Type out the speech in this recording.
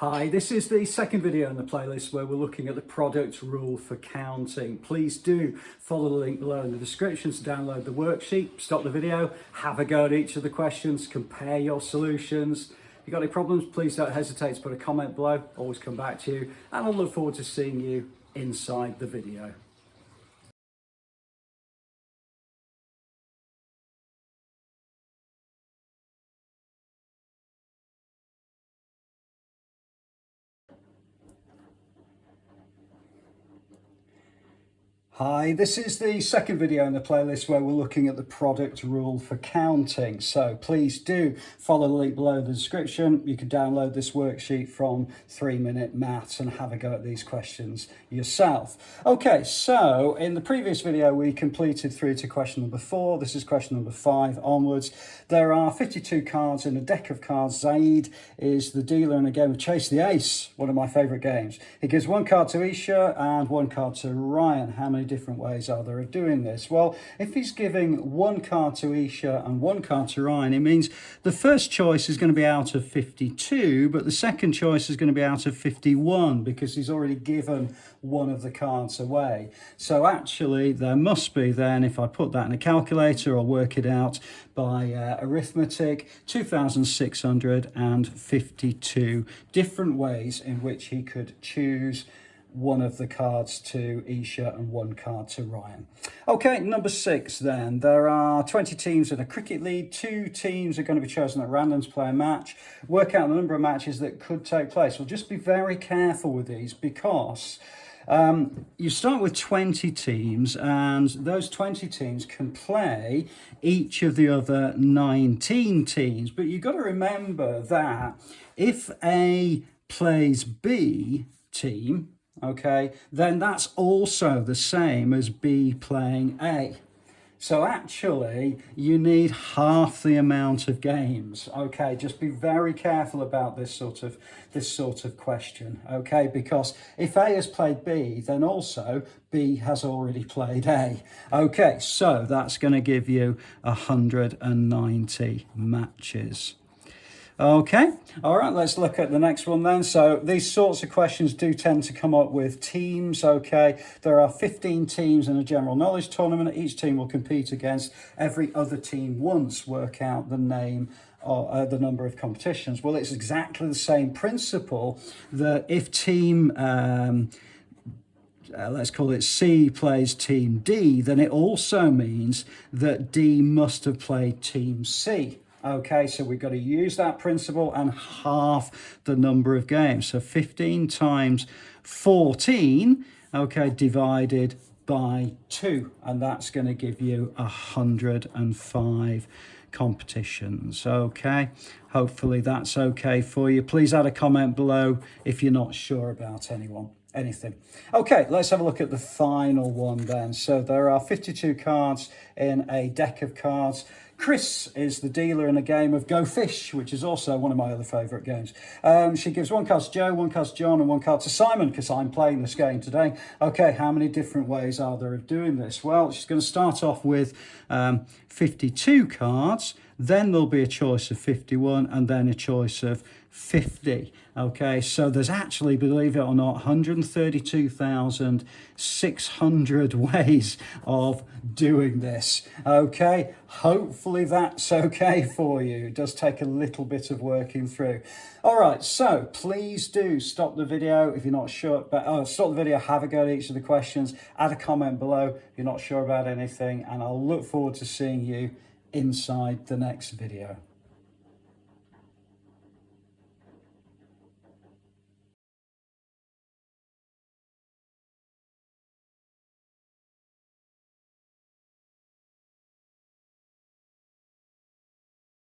Hi, this is the second video in the playlist where we're looking at the product rule for counting. Please do follow the link below in the description to download the worksheet, stop the video, have a go at each of the questions, compare your solutions. If you've got any problems, please don't hesitate to put a comment below, always come back to you, and I'll look forward to seeing you inside the video. Hi, this is the second video in the playlist where we're looking at the product rule for counting. So please do follow the link below in the description. You can download this worksheet from 3 Minute Maths and have a go at these questions yourself. Okay, so in the previous video we completed through to question number 4. This is question number 5 onwards. There are 52 cards in a deck of cards. Zaid is the dealer in a game of Chase the Ace, one of my favourite games. He gives 1 card to Eesha and 1 card to Ryan. How many different ways are there of doing this? Well, if he's giving 1 card to Eesha and 1 card to Ryan, it means the first choice is going to be out of 52, but the second choice is going to be out of 51 because he's already given 1 of the cards away. So actually there must be then, if I put that in a calculator or work it out by arithmetic, 2,652 different ways in which he could choose 1 of the cards to Eesha and 1 card to Ryan. Okay, number 6 then. There are 20 teams in a cricket league. 2 teams are going to be chosen at random to play a match. Work out the number of matches that could take place. Well, just be very careful with these because you start with 20 teams and those 20 teams can play each of the other 19 teams. But you've got to remember that if A plays B team, okay, then that's also the same as B playing A. So actually you need half the amount of games. Okay, just be very careful about this sort of question, okay, because if A has played B, then also B has already played A. Okay, so that's going to give you 190 matches. Okay, all right, let's look at the next one then. So these sorts of questions do tend to come up with teams, okay? There are 15 teams in a general knowledge tournament. Each team will compete against every other team once. Work out the name or the number of competitions. Well, it's exactly the same principle that if team... let's call it C plays team D, then it also means that D must have played team C. Okay, so we've got to use that principle and half the number of games. So 15 times 14, okay, divided by 2. And that's going to give you 105 competitions. Okay, hopefully that's okay for you. Please add a comment below if you're not sure about anything. Okay, let's have a look at the final one then. So there are 52 cards in a deck of cards. Chris is the dealer in a game of Go Fish, which is also one of my other favourite games. She gives 1 card to Joe, 1 card to John, and 1 card to Simon, because I'm playing this game today. Okay, how many different ways are there of doing this? Well, she's going to start off with 52 cards, then there'll be a choice of 51, and then a choice of 50. Okay, so there's actually, believe it or not, 132,600 ways of doing this. Okay, hopefully that's okay for you. It does take a little bit of working through. All right, so please do stop the video if you're not sure, but stop the video, have a go at each of the questions, add a comment below if you're not sure about anything, and I'll look forward to seeing you inside the next video.